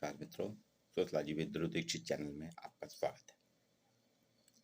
नमस्कार मित्रों, sociology with Dhruv Dikshit channel में आपका स्वागत है।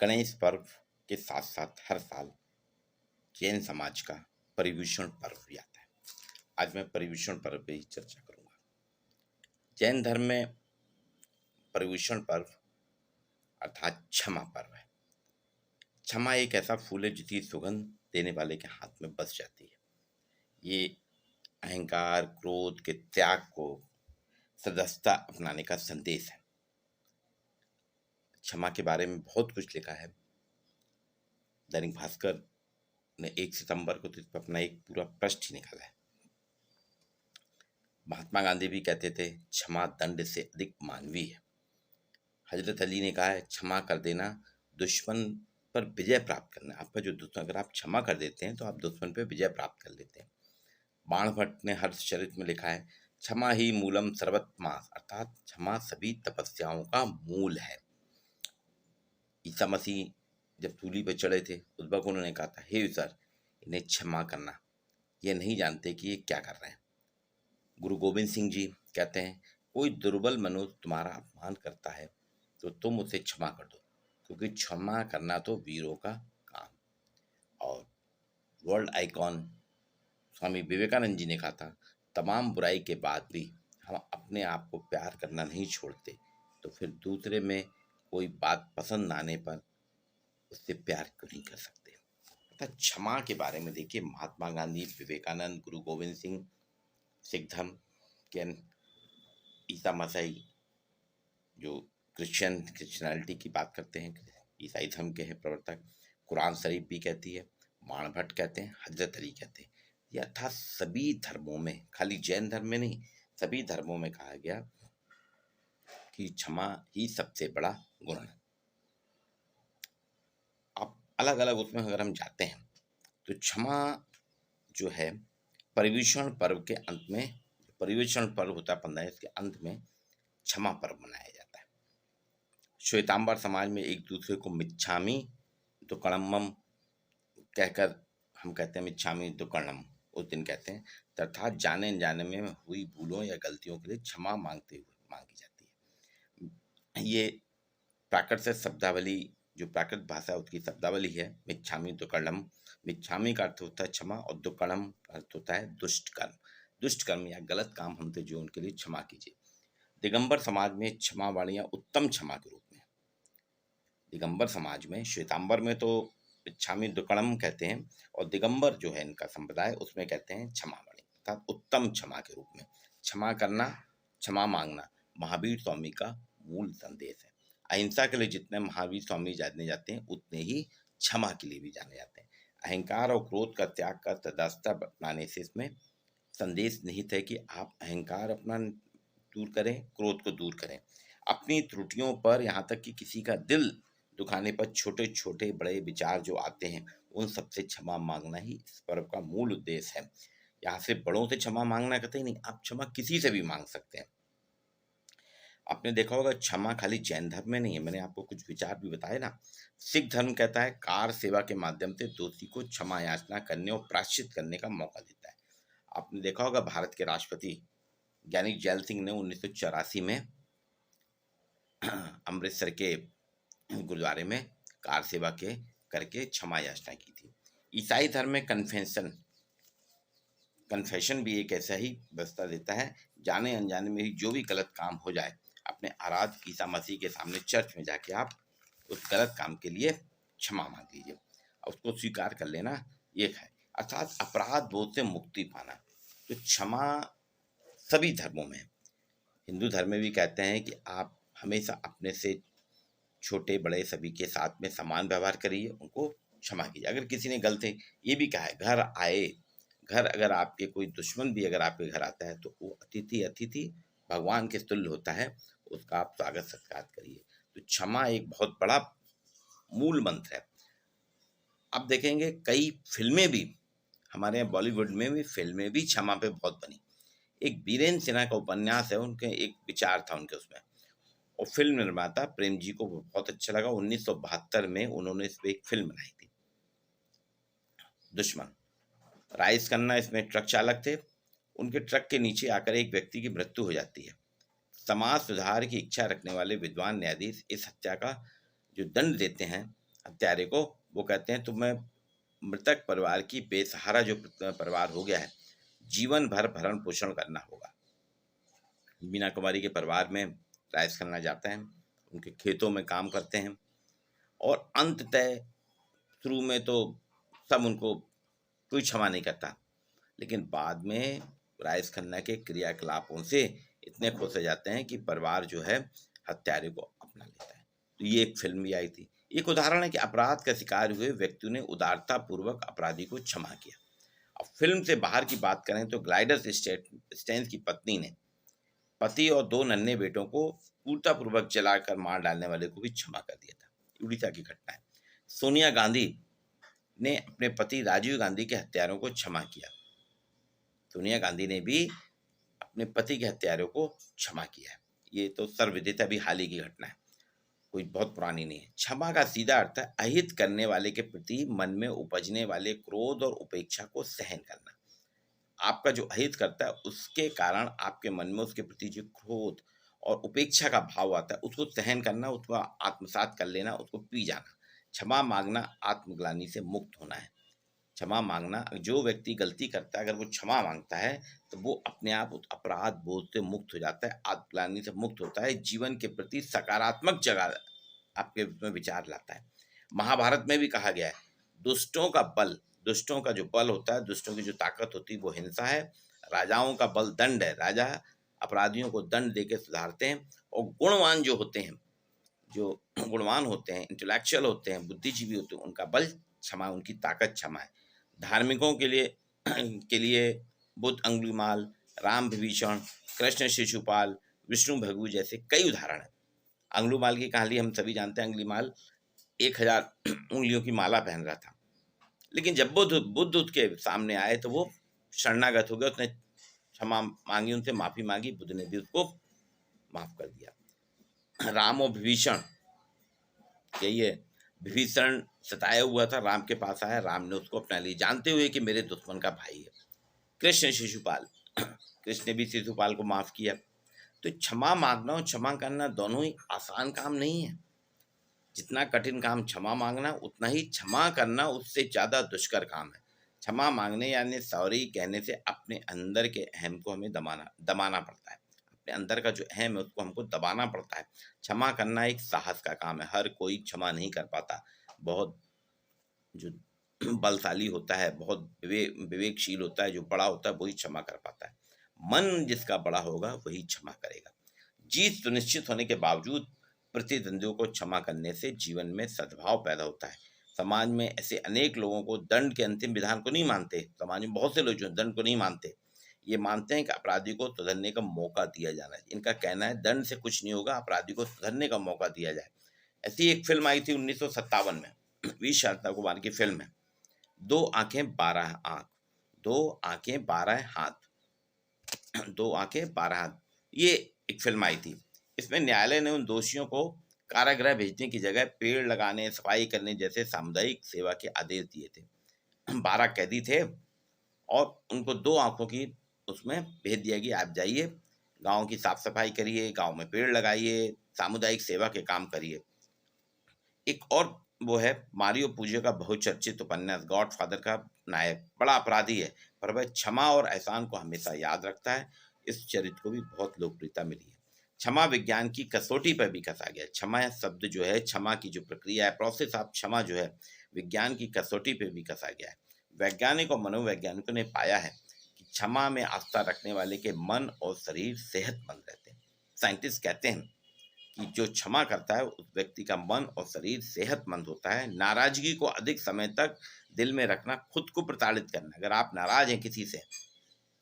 गणेश पर्व के साथ साथ हर साल जैन समाज का परिभूषण पर्व भी आता है। आज मैं परिभूषण पर्व पे ही चर्चा करूंगा। जैन धर्म में परिभूषण पर्व अर्थात क्षमा पर्व है। क्षमा एक ऐसा फूल है जिसकी सुगंध देने वाले के हाथ में बस जाती है। ये अहंकार, क्रोध के त्याग को सदस्यता अपनाने का संदेश है। क्षमा के बारे में बहुत कुछ लिखा है। दैनिक भास्कर ने 1 सितंबर को तो इस पर अपना एक पूरा पृष्ठ ही निकाला है। महात्मा गांधी भी कहते थे क्षमा दंड से अधिक मानवीय है। हजरत अली ने कहा है क्षमा कर देना दुश्मन पर विजय प्राप्त करना। आपका जो दुश्मन, अगर आप क्षमा कर देते हैं तो आप दुश्मन पर विजय प्राप्त कर लेते हैं। बाण भट्ट ने हर्षचरित में लिखा है क्षमा ही मूलम सर्वतमास, अर्थात क्षमा सभी तपस्याओं का मूल है। ईसा मसीह जब सूली पर चढ़े थे, उस वक्त उन्होंने कहा था हे ईश्वर, इन्हें क्षमा करना, ये नहीं जानते कि ये क्या कर रहे हैं। गुरु गोविंद सिंह जी कहते हैं कोई दुर्बल मनुष्य तुम्हारा अपमान करता है तो तुम उसे क्षमा कर दो, क्योंकि क्षमा करना तो वीरों का काम। और वर्ल्ड आइकॉन स्वामी विवेकानंद जी ने कहा था तमाम बुराई के बाद भी हम अपने आप को प्यार करना नहीं छोड़ते, तो फिर दूसरे में कोई बात पसंद आने पर उससे प्यार क्यों नहीं कर सकते। अर्थात क्षमा के बारे में देखिए, महात्मा गांधी, विवेकानंद, गुरु गोविंद सिंह, सिख धर्म के ईसा मसीह जो क्रिश्चियनिटी की बात करते हैं, ईसाई धर्म के हैं प्रवर्तक, कुरान शरीफ भी कहती है, बाण भट्ट कहते हैं, हजरत अली कहते हैं। ये अर्थात सभी धर्मों में, खाली जैन धर्म में नहीं, सभी धर्मों में कहा गया कि क्षमा ही सबसे बड़ा गुण है। अब अलग अलग उसमें अगर हम जाते हैं तो क्षमा जो है परिभूषण पर्व के अंत में, परिभूषण पर्व होता है 15, इसके अंत में क्षमा पर्व मनाया जाता है। श्वेतांबर समाज में एक दूसरे को मिच्छामी दुक्कड़म कहकर हम कहते हैं मिच्छामी दुक्कड़म उस दिन कहते हैं, अर्थात जाने अनजाने में हुई भूलों या गलतियों के लिए क्षमा मांगते हुए मांगी जाती है। ये प्राकृत से शब्दावली, जो प्राकृत भाषा है उसकी शब्दावली है मिच्छामी दुक्कड़म। मिच्छामी का अर्थ होता है क्षमा और दुक्कड़म का अर्थ होता है दुष्ट कर्म। दुष्ट कर्म या गलत काम हमसे जो उनके लिए क्षमा कीजिए। दिगंबर समाज में क्षमा वाणियां उत्तम क्षमा के रूप में। दिगंबर समाज में, श्वेतांबर में तो मिच्छामी दुक्कड़म कहते हैं और दिगंबर जो है इनका संप्रदाय, उसमें कहते हैं क्षमा वाणी, अर्थात उत्तम क्षमा के रूप में। क्षमा करना, क्षमा मांगना महावीर स्वामी का मूल संदेश है। अहिंसा के लिए जितने महावीर स्वामी जाने जाते हैं उतने ही क्षमा के लिए भी जाने जाते हैं। अहंकार और क्रोध का त्याग कर तटस्थता अपनाने से इसमें संदेश निहित है कि आप अहंकार अपना दूर करें, क्रोध को दूर करें। अपनी त्रुटियों पर, यहाँ तक कि किसी का दिल दुखाने पर छोटे छोटे बड़े विचार जो आते हैं उन सबसे क्षमा मांगना ही इस पर्व का मूल उद्देश्य है। यहाँ से बड़ों से क्षमा मांगना कहते ही नहीं, आप क्षमा किसी से भी मांग सकते हैं। आपने देखा होगा क्षमा खाली जैन धर्म में नहीं है, मैंने आपको कुछ विचार भी बताए ना। सिख धर्म कहता है कार सेवा के माध्यम से दोषी को क्षमा याचना करने और प्रायश्चित करने का मौका देता है। आपने देखा होगा भारत के राष्ट्रपति ज्ञानी जैल सिंह ने 1984 में अमृतसर के गुरुद्वारे में कार सेवा के करके क्षमा याचना की थी। ईसाई धर्म में कन्फेशन भी एक ऐसा ही व्यवस्था देता है, जाने अनजाने में ही जो भी गलत काम हो जाए अपने आराध्य ईसा मसीह के सामने चर्च में जाके आप उस गलत काम के लिए क्षमा मांग लीजिए और उसको स्वीकार कर लेना, ये है अर्थात अपराध बोध से मुक्ति पाना। तो क्षमा सभी धर्मों में, हिंदू धर्म में भी कहते हैं कि आप हमेशा अपने से छोटे बड़े सभी के साथ में समान व्यवहार करिए, उनको क्षमा कीजिए। अगर किसी ने गलती, ये भी कहा है घर आए, घर अगर आपके कोई दुश्मन भी अगर आपके घर आता है तो वो अतिथि भगवान के तुल्य होता है, उसका आप स्वागत सत्कार करिए। तो क्षमा एक बहुत बड़ा मूल मंत्र है। अब देखेंगे कई फिल्में भी, हमारे यहाँ बॉलीवुड में भी फिल्में भी क्षमा पे बहुत बनी। एक बीरेन सिन्हा का उपन्यास है, उनके एक विचार था उनके उसमें, और फिल्म निर्माता प्रेम जी को बहुत अच्छा लगा। 1972 में उन्होंने इस पर एक फिल्म बनाई थी दुश्मन। राजेश खन्ना इसमें ट्रक चालक थे, उनके ट्रक के नीचे आकर एक व्यक्ति की मृत्यु हो जाती है। समाज सुधार की इच्छा रखने वाले विद्वान न्यायाधीश इस हत्या का जो दंड देते हैं हत्यारे को, वो कहते हैं तुम्हें मृतक परिवार की बेसहारा जो परिवार हो गया है, जीवन भर भरण पोषण करना होगा। मीना कुमारी के परिवार में राइस खन्ना जाते हैं, उनके खेतों में काम करते हैं और अंततः शुरू में तो सब उनको कोई क्षमा नहीं करता, लेकिन बाद में राइस खन्ना के क्रियाकलापों से इतने खुश हो जाते हैं कि परिवार जो है हत्यारे को अपना लेता है। तो ये एक फिल्म भी आई थी। एक उदाहरण है कि अपराध का शिकार हुए व्यक्ति ने उदारता पूर्वक अपराधी को क्षमा किया। अब फिल्म से बाहर की बात करें तो ग्लाइडस स्टेन्स की पत्नी ने पति और 2 नन्हे बेटों को क्रूरतापूर्वक जलाकर मार डालने वाले को भी क्षमा कर दिया था। उड़ीसा की घटना है। सोनिया गांधी ने अपने पति राजीव गांधी के हत्यारों को क्षमा किया। सोनिया गांधी ने भी अपने पति के हत्यारों को क्षमा किया है। ये तो सर्वविदित अभी हाल ही की घटना है, कोई बहुत पुरानी नहीं है। क्षमा का सीधा अर्थ है अहित करने वाले के प्रति मन में उपजने वाले क्रोध और उपेक्षा को सहन करना। आपका जो अहित करता है उसके कारण आपके मन में उसके प्रति जो क्रोध और उपेक्षा का भाव आता है, उसको सहन करना, उसको आत्मसात कर लेना, उसको पी जाना। क्षमा मांगना आत्मग्लानि से मुक्त होना है। क्षमा मांगना, जो व्यक्ति गलती करता है अगर वो क्षमा मांगता है तो वो अपने आप उस अपराध बोझ से मुक्त हो जाता है, आत्मग्लानि से मुक्त होता है, जीवन के प्रति सकारात्मक जगह आपके उसमें विचार लाता है। महाभारत में भी कहा गया है दुष्टों का बल, दुष्टों का जो बल होता है, दुष्टों की जो ताकत होती है वो हिंसा है, राजाओं का बल दंड है। राजा अपराधियों को दंड देके सुधारते हैं और गुणवान जो होते हैं, जो गुणवान होते हैं, इंटेलेक्चुअल होते हैं, बुद्धिजीवी होते हैं, उनका बल क्षमा, उनकी ताकत क्षमा है। धार्मिकों के लिए बुद्ध अंगुलीमाल, राम विभीषण, कृष्ण शिशुपाल, विष्णु भृगु जैसे कई उदाहरण हैं। अंगुलीमाल की कहानी हम सभी जानते हैं। अंगुलीमाल 1000 उंगलियों की माला पहन रहा था, लेकिन जब बुद्ध उसके सामने आए तो वो शरणागत हो गया, उसने क्षमा मांगी, उनसे माफी मांगी, बुद्ध ने भी उसको माफ कर दिया। राम और विभीषण, यही है, विभीषण सताया हुआ था, राम के पास आया, राम ने उसको अपना लिया जानते हुए कि मेरे दुश्मन का भाई है। कृष्ण शिशुपाल, कृष्ण ने भी शिशुपाल को माफ किया। तो क्षमा मांगना और क्षमा करना दोनों ही आसान काम नहीं है। जितना कठिन काम क्षमा मांगना, उतना ही क्षमा करना उससे ज़्यादा दुष्कर काम है। क्षमा मांगने यानी सॉरी कहने से अपने अंदर के अहम को हमें दबाना पड़ता है। अपने अंदर का जो अहम है उसको हमको दबाना पड़ता है। क्षमा करना एक साहस का काम है, हर कोई क्षमा नहीं कर पाता। बहुत जो बलशाली होता है, बहुत विवेकशील होता है, जो बड़ा होता है, वही क्षमा कर पाता है। मन जिसका बड़ा होगा वही क्षमा करेगा। जीत सुनिश्चित होने के बावजूद प्रतिद्वंदियों को क्षमा करने से जीवन में सद्भाव पैदा होता है। समाज में ऐसे अनेक लोगों को दंड के अंतिम विधान को नहीं मानते। समाज में बहुत से लोग जो दंड को नहीं मानते, ये मानते हैं कि अपराधी को सुधरने का मौका दिया जाना है। इनका कहना है दंड से कुछ नहीं होगा, अपराधी को सुधरने का मौका दिया जाए। ऐसी एक फिल्म आई थी 1957 में, वी शांता कुमार की फिल्म है, 2 आंखें 12 आंख, 2 आंखें 12 हाथ, 2 आंखें 12 हाथ, ये एक फिल्म आई थी। इसमें न्यायालय ने उन दोषियों को कारागृह भेजने की जगह पेड़ लगाने, सफाई करने जैसे सामुदायिक सेवा के आदेश दिए थे। 12 कैदी थे और उनको 2 आंखों की उसमें भेज दिया कि आप जाइए, गांव की साफ सफाई करिए, गांव में पेड़ लगाइए, सामुदायिक सेवा के काम करिए। एक और वो है मारियो पुजो का बहुचर्चित उपन्यास गॉडफादर का नायक बड़ा अपराधी है, पर वह क्षमा और एहसान को हमेशा याद रखता है। इस चरित्र को भी बहुत लोकप्रियता मिली है। क्षमा विज्ञान की कसौटी पर भी कसा गया। क्षमा शब्द जो है, क्षमा की जो प्रक्रिया है, प्रोसेस ऑफ क्षमा जो है, विज्ञान की कसौटी पर भी कसा गया है। वैज्ञानिक और मनोवैज्ञानिकों ने पाया है कि क्षमा में आस्था रखने वाले के मन और शरीर सेहतमंद रहते हैं। साइंटिस्ट कहते हैं कि जो क्षमा करता है उस व्यक्ति का मन और शरीर सेहतमंद होता है। नाराजगी को अधिक समय तक दिल में रखना खुद को प्रताड़ित करना। अगर आप नाराज हैं किसी से,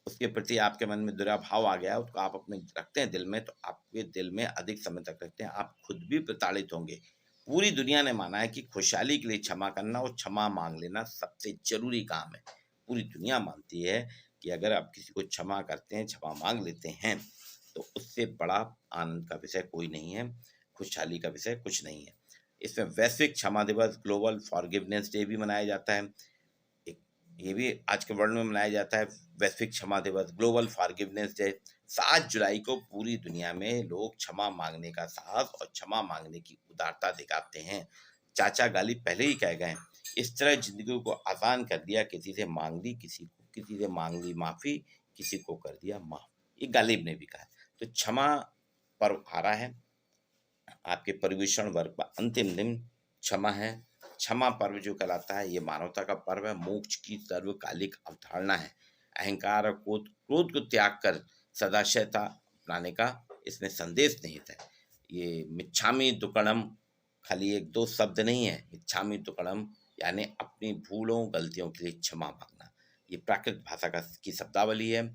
उसके प्रति आपके मन में बुरा भाव आ गया, उसको आप अपने रखते हैं दिल में, तो आपके दिल में अधिक समय तक रखते हैं, आप खुद भी प्रताड़ित होंगे। पूरी दुनिया ने माना है कि खुशहाली के लिए क्षमा करना और क्षमा मांग लेना सबसे जरूरी काम है। पूरी दुनिया मानती है कि अगर आप किसी को क्षमा करते हैं, क्षमा मांग लेते हैं, तो उससे बड़ा आनंद का विषय कोई नहीं है, खुशहाली का विषय कुछ नहीं है। इसमें वैश्विक क्षमा दिवस, ग्लोबल फॉरगिवनेस डे भी मनाया जाता है। ये भी आज के वर्ल्ड में मनाया जाता है, वैश्विक क्षमा दिवस, ग्लोबल फॉरगिवनेस डे। 7 जुलाई को पूरी दुनिया में लोग क्षमा मांगने का साहस और क्षमा मांगने की उदारता दिखाते हैं। चाचा गालिब पहले ही कह गए, इस तरह जिंदगी को आसान कर दिया, किसी से मांग ली, किसी से मांग ली माफी, किसी को कर दिया माफ। ये गालिब ने भी कहा। तो क्षमा पर्व आ रहा है, आपके परिवेषण वर्ग का अंतिम दिन क्षमा है। क्षमा पर्व जो कहलाता है, ये मानवता का पर्व है, मोक्ष की सर्वकालिक अवधारणा है। अहंकार और क्रोध को त्याग कर सदाशयता अपनाने का इसमें संदेश निहित है। ये मिच्छामि दुक्कडम खाली एक दो शब्द नहीं है। मिच्छामि दुक्कडम यानी अपनी भूलों गलतियों के लिए क्षमा मांगना। ये प्राकृत भाषा की शब्दावली है,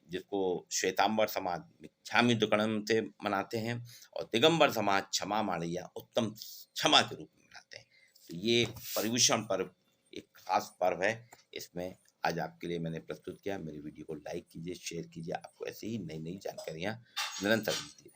जिसको श्वेतांबर समाज मिच्छामि दुक्कडम से मनाते हैं और दिगंबर समाज क्षमा माणिया उत्तम क्षमा के रूप में मनाते हैं। तो ये परिभूषण पर्व एक खास पर्व है। इसमें आज आपके लिए मैंने प्रस्तुत किया। मेरी वीडियो को लाइक कीजिए, शेयर कीजिए। आपको ऐसी ही नई नई जानकारियाँ निरंतर मिलती